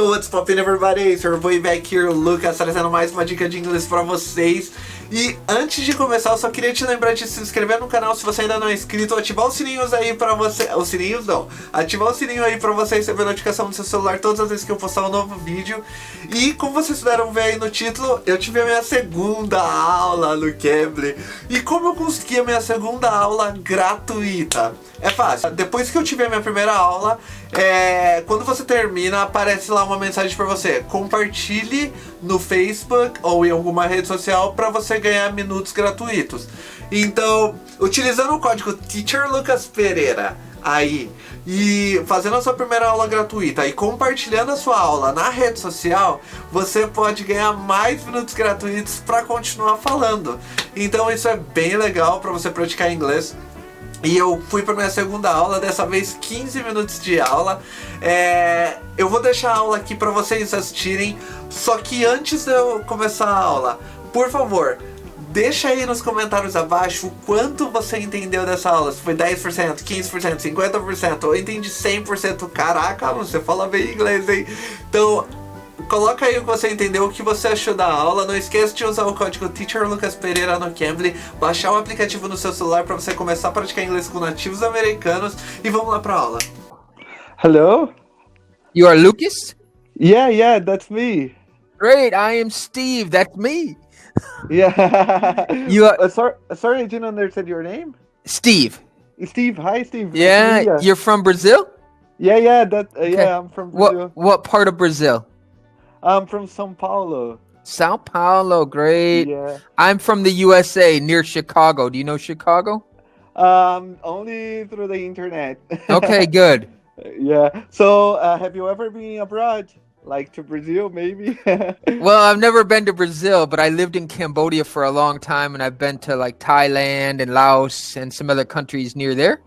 Yo, what's poppin', everybody? It's your boy back here, Lucas, trazendo mais uma dica de inglês pra vocês. E antes de começar, eu só queria te lembrar de se inscrever no canal se você ainda não é inscrito, ativar os sininhos aí pra você... Os sininhos não. Ativar o sininho aí pra você receber notificação no seu celular todas as vezes que eu postar um novo vídeo. E como vocês puderam ver aí no título, eu tive a minha segunda aula no CAMBLY. E como eu consegui a minha segunda aula gratuita? É fácil. Depois que eu tive a minha primeira aula, quando você termina, aparece lá uma mensagem pra você. Compartilhe no Facebook ou em alguma rede social pra você ganhar minutos gratuitos. Então, utilizando o código Teacher Lucas Pereira aí e fazendo a sua primeira aula gratuita e compartilhando a sua aula na rede social, você pode ganhar mais minutos gratuitos para continuar falando. Então isso é bem legal para você praticar inglês. E eu fui para minha segunda aula, dessa vez 15 minutos de aula. Eu vou deixar a aula aqui para vocês assistirem. Só que antes de eu começar a aula, por favor, deixa aí nos comentários abaixo o quanto você entendeu dessa aula. Se foi 10%, 15%, 50%, ou entendi 100%. Caraca, você fala bem inglês, hein? Então, coloca aí o que você entendeu, o que você achou da aula. Não esqueça de usar o código Teacher Lucas Pereira no CAMBLY, baixar o aplicativo no seu celular para você começar a praticar inglês com nativos americanos. E vamos lá para a aula. Hello? You are Lucas? Yeah, that's me. Great, I am Steve. That's me. Yeah. You are sorry, I didn't understand your name. Steve. Steve, hi Steve. Yeah, Minha. you're from Brazil? Yeah, Okay. yeah, I'm from Brazil. What part of Brazil? I'm from São Paulo. Sao Paulo, great. Yeah. I'm from the USA, near Chicago. Do you know Chicago? Only through the internet. Okay, good. Yeah. So, have you ever been abroad? Like to Brazil, maybe? Well, I've never been to Brazil, but I lived in Cambodia for a long time, and I've been to like Thailand and Laos and some other countries near there.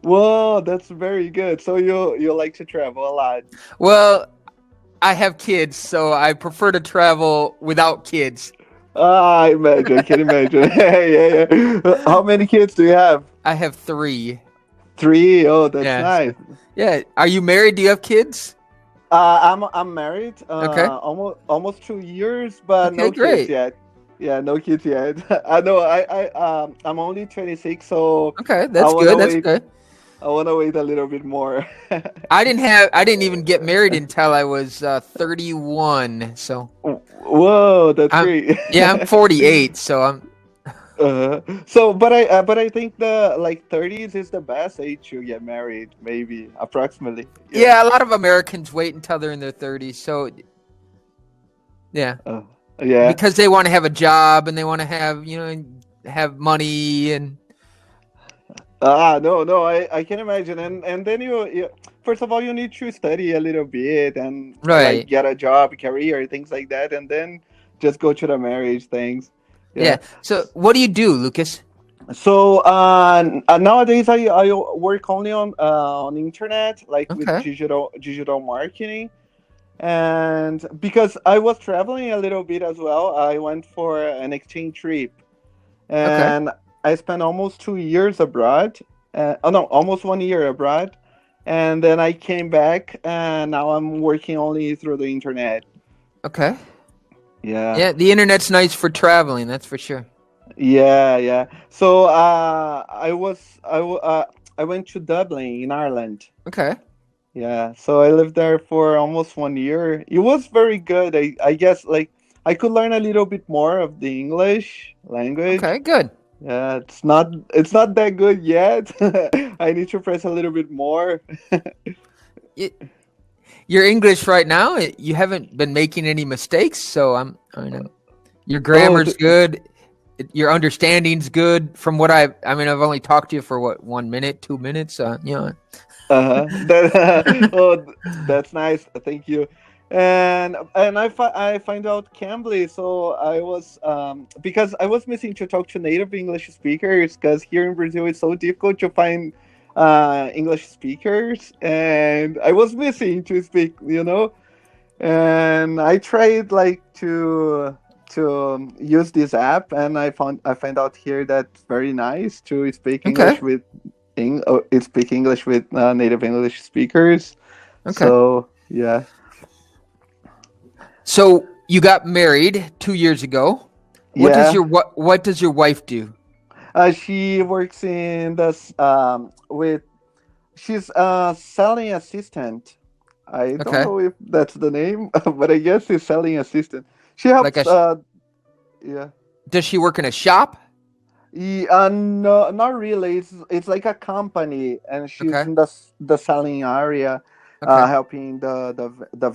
Whoa, that's very good. So you like to travel a lot. Well, I have kids, so I prefer to travel without kids. I can imagine. Yeah. How many kids do you have? I have 3. 3? Oh, that's Yeah. nice. Yeah. Are you married? Do you have kids? I'm married. Okay. Almost 2 years, but Okay, no great. kids yet. Yeah, no kids yet. I know. I'm only 26, so Okay, that's wanna good. That's wait. good. I want to wait a little bit more. I didn't even get married until I was 31. So Whoa, that's I'm- great. yeah, I'm 48. So I'm So, but I think the like 30s is the best age to get married, maybe approximately. yeah. A lot of Americans wait until they're in their 30s. So yeah, Yeah. because they want to have a job and they want to have have money and No, I can imagine, and then you first of all you need to study a little bit and Right. like get a job, career, things like that, and then just go to the marriage things. yeah. So what do you do, Lucas? So nowadays I work only on internet, like with Okay. digital marketing, and because I was traveling a little bit as well, I went for an exchange trip, and I spent almost 2 years abroad. Almost 1 year abroad, and then I came back, and now I'm working only through the internet. Okay. Yeah. Yeah, the internet's nice for traveling. That's for sure. Yeah. So I went to Dublin in Ireland. Okay. Yeah. So I lived there for almost 1 year. It was very good. I guess like I could learn a little bit more of the English language. Okay. Good. Yeah, it's not that good yet. I need to press a little bit more. Your English right now, you haven't been making any mistakes, so I know your grammar's good, your understanding's good. From what I've only talked to you for 1 minute, 2 minutes, That's nice. Thank you. And I find out CAMBLY, so I was because I was missing to talk to native English speakers, because here in Brazil it's so difficult to find English speakers, and I was missing to speak, and I tried like to use this app, and I find out here that it's very nice to speak English with speak English with native English speakers. Okay. So yeah. So you got married 2 years ago. Yeah. What does your wife do? She works in this with she's a selling assistant. I don't Okay, know if that's the name, but I guess she's selling assistant. She like helps. Yeah. does she work in a shop? No, not really. It's like a company, and she's Okay, in the selling area, okay. helping the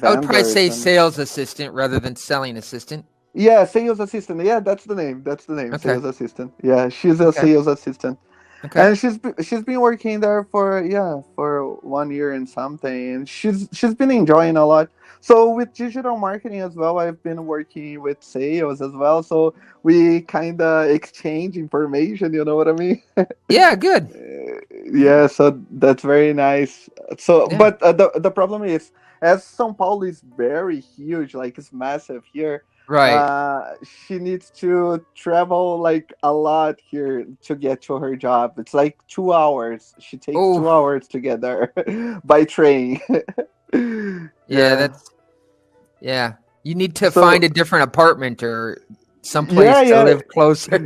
I would probably vendors say and sales assistant rather than selling assistant. yeah, sales assistant. Yeah, that's the name. That's the name. Okay, Sales assistant. Yeah, she's a okay, sales assistant. okay. And she's been working there for yeah for 1 year and something, and she's been enjoying a lot. So with digital marketing as well, I've been working with sales as well. So we kind of exchange information. You know what I mean? Yeah, good. Yeah. So that's very nice. So, Yeah, but the problem is, as São Paulo is very huge, like it's massive here, right. she needs to travel like a lot here to get to her job. It's like 2 hours. She takes Oh, 2 hours to get there by train. yeah, Yeah. that's yeah. You need to find So a different apartment or someplace yeah, to yeah. live closer.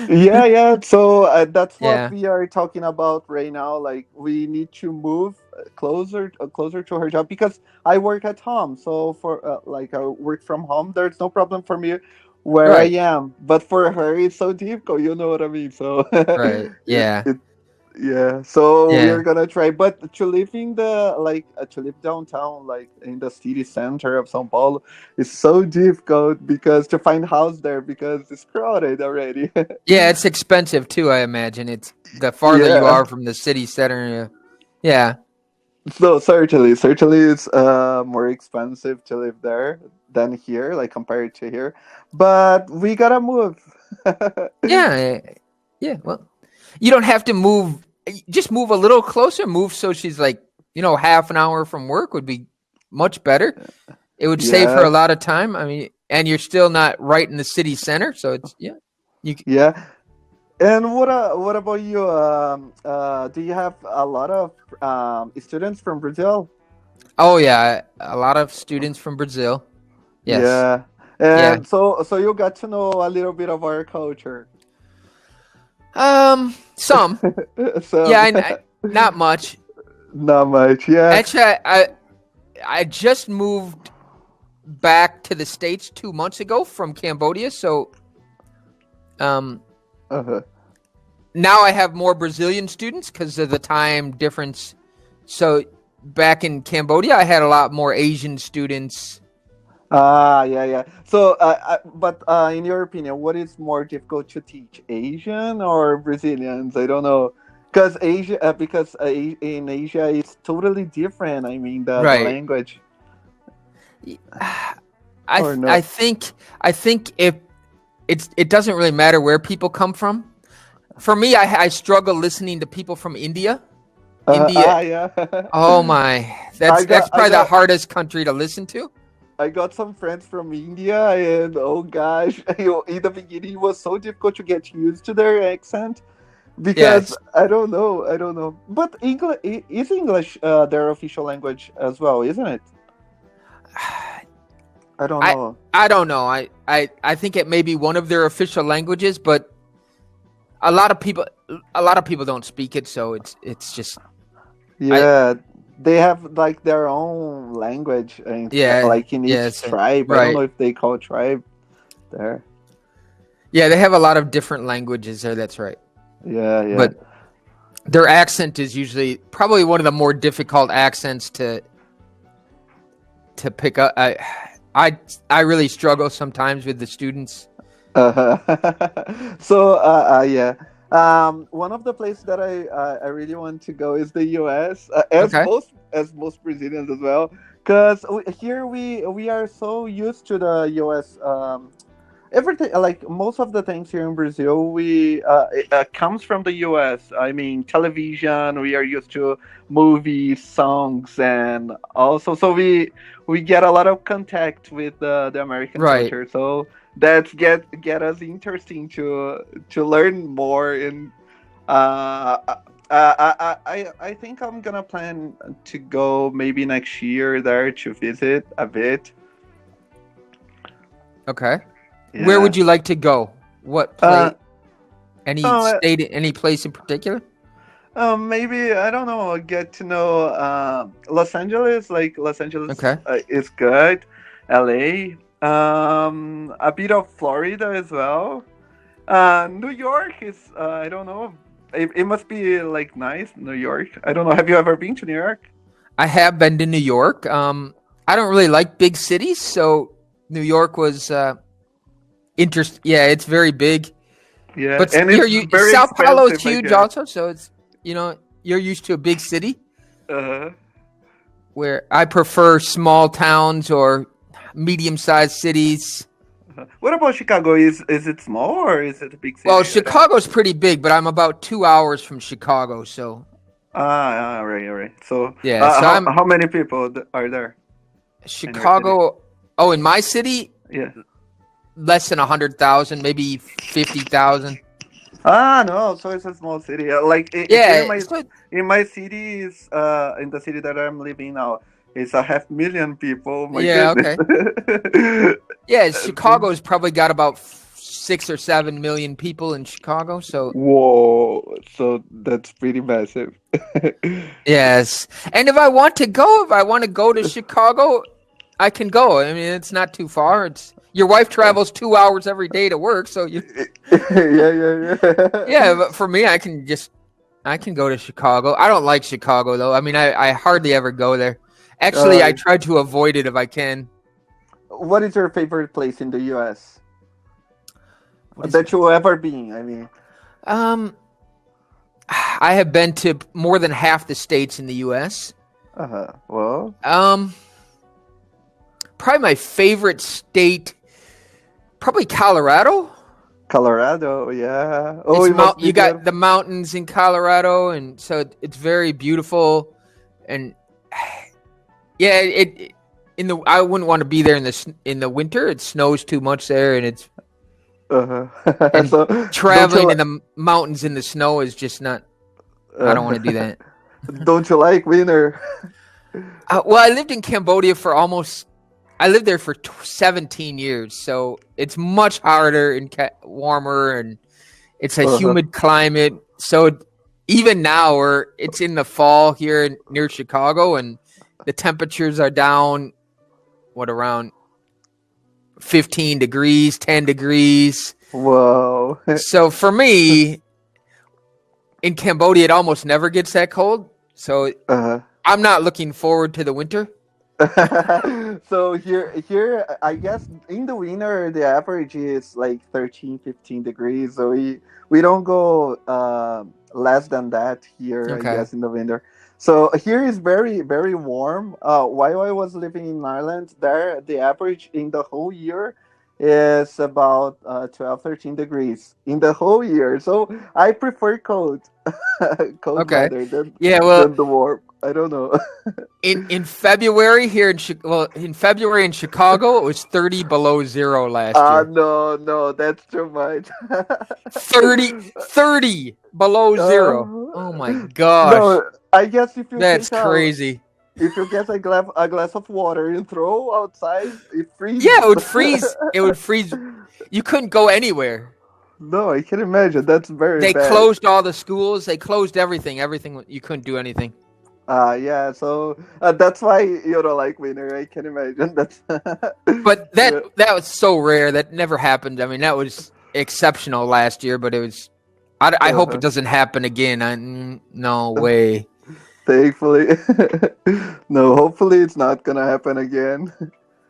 Yeah, yeah. So that's what Yeah, we are talking about right now. Like we need to move closer to her job because I work at home. So for like I work from home, there's no problem for me where I right, am. But for her, it's so difficult. You know what I mean? So right. it Yeah, it yeah. So we yeah. are gonna try, but to live in the to live downtown, like in the city center of São Paulo, is so difficult because to find house there because it's crowded already. Yeah, it's expensive too, I imagine. It's the farther you Yeah. are from the city center. Yeah. So certainly it's more expensive to live there than here, like compared to here. But we gotta move. Yeah. Yeah. Well, you don't have to move. Just move a little closer. Move so she's like, half an hour from work would be much better. It would save her a Yeah, lot of time. I mean, and you're still not right in the city center. So it's, yeah. You, yeah. And what about you? Do you have a lot of students from Brazil? oh, yeah. A lot of students from Brazil. Yes. Yeah. Yeah. And so you got to know a little bit of our culture. Some. Yeah. So Not much. not much. Yeah. Actually, I just moved back to the States 2 months ago from Cambodia. So Uh-huh. now I have more Brazilian students because of the time difference. So back in Cambodia, I had a lot more Asian students. Yeah, yeah. So, but in your opinion, what is more difficult to teach, Asian or Brazilians? I don't know, because in Asia it's totally different. I mean, the Right. language I or th- I no? think I think if it doesn't really matter where people come from. For me, I struggle listening to people from India. India. Yeah. Oh my, I that's got I probably the got hardest country to listen to. I got some friends from India, and oh gosh, in the beginning it was so difficult to get used to their accent because Yes. I don't know. But English is English their official language as well, isn't it? I don't I know. I don't know. I think it may be one of their official languages, but a lot of people don't speak it, so it's just I Yeah, they have like their own language, and yeah, like in each yes, tribe. I don't right. know if they call tribe there. Yeah, they have a lot of different languages there, that's right. Yeah, yeah. But their accent is usually probably one of the more difficult accents to pick up. I really struggle sometimes with the students. Uh-huh. So, yeah. One of the places that I really want to go is the U.S. Okay. As most Brazilians as well, because here we are so used to the U.S. Everything like most of the things here in Brazil we it, comes from the US. I mean television, we are used to movies, songs, and also so we get a lot of contact with the American Right. culture. So that's get us interesting to learn more and uh I think I'm gonna plan to go maybe next year there to visit a bit. Okay. Yeah. Where would you like to go? What place? Any oh, state? Any place in particular? Maybe I don't know. Get to know Los Angeles. Like Los Angeles Okay. is good. LA. A bit of Florida as well. New York is I don't know. It must be like nice. New York. I don't know. Have you ever been to New York? I have been to New York. I don't really like big cities, so New York was interest. Yeah, it's very big. Yeah, But and it's very Sao Paulo is expensive, I huge guess. also, so it's you're used to a big city. Uh-huh. Where I prefer small towns or medium-sized cities. What about Chicago? Is it small or is it a big city? Well, Chicago's pretty big, but I'm about 2 hours from Chicago, so all right. So, yeah. So how many people are there? Chicago. Oh, in my city, Yeah. less than 100,000, maybe 50,000. No. So it's a small city. Like Yeah. in my city is in the city that I'm living now, it's 500,000 people. My Yeah, goodness. Yeah, Chicago's probably got about 6 or 7 million people in Chicago. So Whoa! So that's pretty massive. yes, and if I want to go to Chicago, I can go. I mean, it's not too far. It's your wife travels 2 hours every day to work, so you. Yeah. Yeah, but for me, I can go to Chicago. I don't like Chicago though. I mean, I hardly ever go there. Actually, I try to avoid it if I can. What is your favorite place in the U.S. that you ever been? I mean, I have been to more than half the states in the U.S. Well, probably my favorite state, probably Colorado. Colorado, yeah. Oh, you got the mountains in Colorado, and so it's very beautiful. And yeah, I wouldn't want to be there in the winter. It snows too much there, and it's and so traveling in the mountains in the snow is just not. I don't want to do that. Don't you like winter? Well, I lived in Cambodia I lived there for 17 years, so it's much harder and warmer, and it's a humid climate. So even now, it's in the fall here near Chicago, and the temperatures are down, around 15 degrees, 10 degrees. Whoa. So for me, in Cambodia, it almost never gets that cold. So I'm not looking forward to the winter. So here I guess in the winter the average is like 13, 15 degrees, so we don't go less than that here. Okay. I guess in the winter. So here is very, very warm. While I was living in Ireland, there the average in the whole year is about 12, 13 degrees in the whole year. So I prefer cold weather than the warm. I don't know. In February here in February in Chicago, it was 30 below zero last year. No, that's too much. 30 below zero. Oh my gosh. No, I guess if you That's crazy. If you get a glass of water and throw outside, it freezes. Yeah, it would freeze. It would freeze. You couldn't go anywhere. No, I can imagine. That's very bad. They closed all the schools. They closed everything. Everything. You couldn't do anything. Yeah, so that's why you don't like winter. I can imagine. That's. But that was so rare. That never happened. I mean, that was exceptional last year, but it was. I hope it doesn't happen again. No way. Thankfully, no. Hopefully, it's not gonna happen again.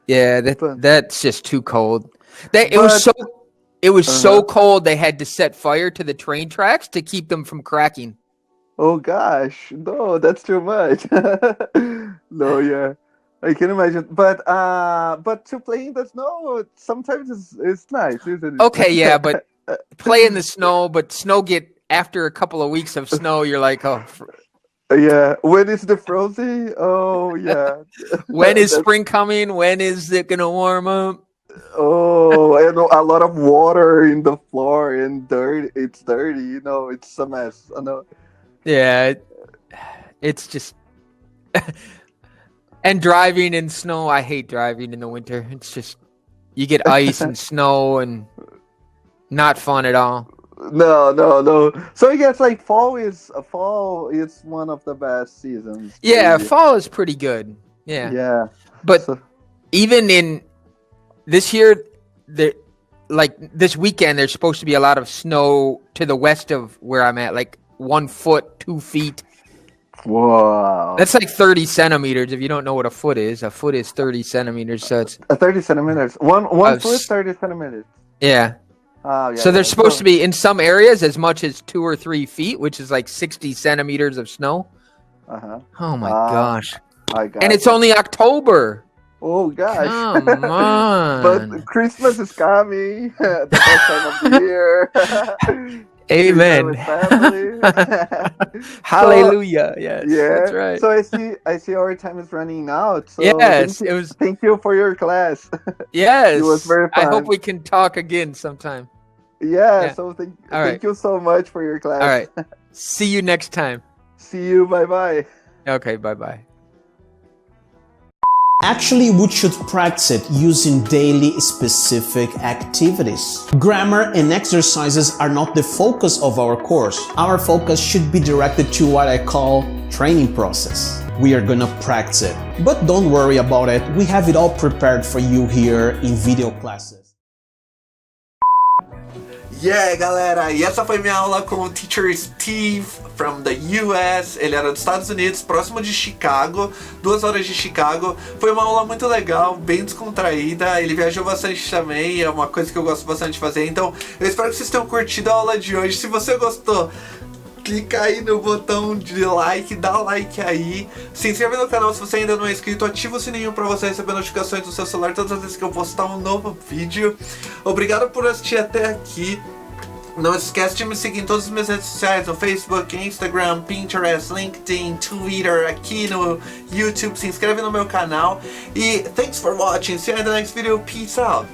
Yeah, that's just too cold. It was so cold they had to set fire to the train tracks to keep them from cracking. Oh gosh, no, that's too much. No, yeah, I can imagine. But to play in the snow sometimes it's nice, isn't it? Okay, yeah, but play in the snow, but after a couple of weeks of snow, you're like, oh. Yeah, when is the frozen? Oh yeah. When is spring coming? When is it gonna warm up? Oh, I know, a lot of water in the floor and dirt. It's dirty, it's a mess. I know. Yeah, it's just. And driving in snow, I hate driving in the winter. It's just. you get ice and snow and not fun at all. No. So I guess like fall is one of the best seasons. Yeah, maybe. fall is pretty good. Yeah. Yeah. But So- even in this year, like this weekend, there's supposed to be a lot of snow to the west of where I'm at, like 1 foot, 2 feet. Wow. That's like 30 centimeters. If you don't know what a foot is 30 centimeters. So it's 30 centimeters. One foot, 30 centimeters. yeah. Oh, yeah. So there's supposed to be in some areas as much as 2 or 3 feet, which is like 60 centimeters of snow. Uh-huh. Oh my gosh! I got And it's only October. Oh gosh. Come on. But Christmas is coming. The best time of the year. Amen. With family. Hallelujah. Yes. Yeah. That's right. So I see our time is running out. So Yes, it was. thank you for your class. Yes. It was very I fun. hope we can talk again sometime. Yeah. Yeah. So All thank right. you so much for your class. All right. See you next time. See you. Bye. Okay. Bye. Actually, we should practice it using daily specific activities. Grammar and exercises are not the focus of our course. Our focus should be directed to what I call training process. We are gonna practice it. But don't worry about it, we have it all prepared for you here in video classes. Yeah, galera, e essa foi minha aula com o teacher Steve from the US. Ele era dos Estados Unidos, próximo de Chicago, 2 horas de Chicago. Foi uma aula muito legal, bem descontraída. Ele viajou bastante também, é uma coisa que eu gosto bastante de fazer. Então, eu espero que vocês tenham curtido a aula de hoje. Se você gostou, clica aí no botão de like, dá like aí. Se inscreve no canal se você ainda não é inscrito. Ativa o sininho pra você receber notificações do seu celular todas as vezes que eu postar um novo vídeo. Obrigado por assistir até aqui. Não esquece de me seguir em todas as minhas redes sociais, no Facebook, Instagram, Pinterest, LinkedIn, Twitter, aqui no YouTube. Se inscreve no meu canal. E thanks for watching. See you in the next video. Peace out.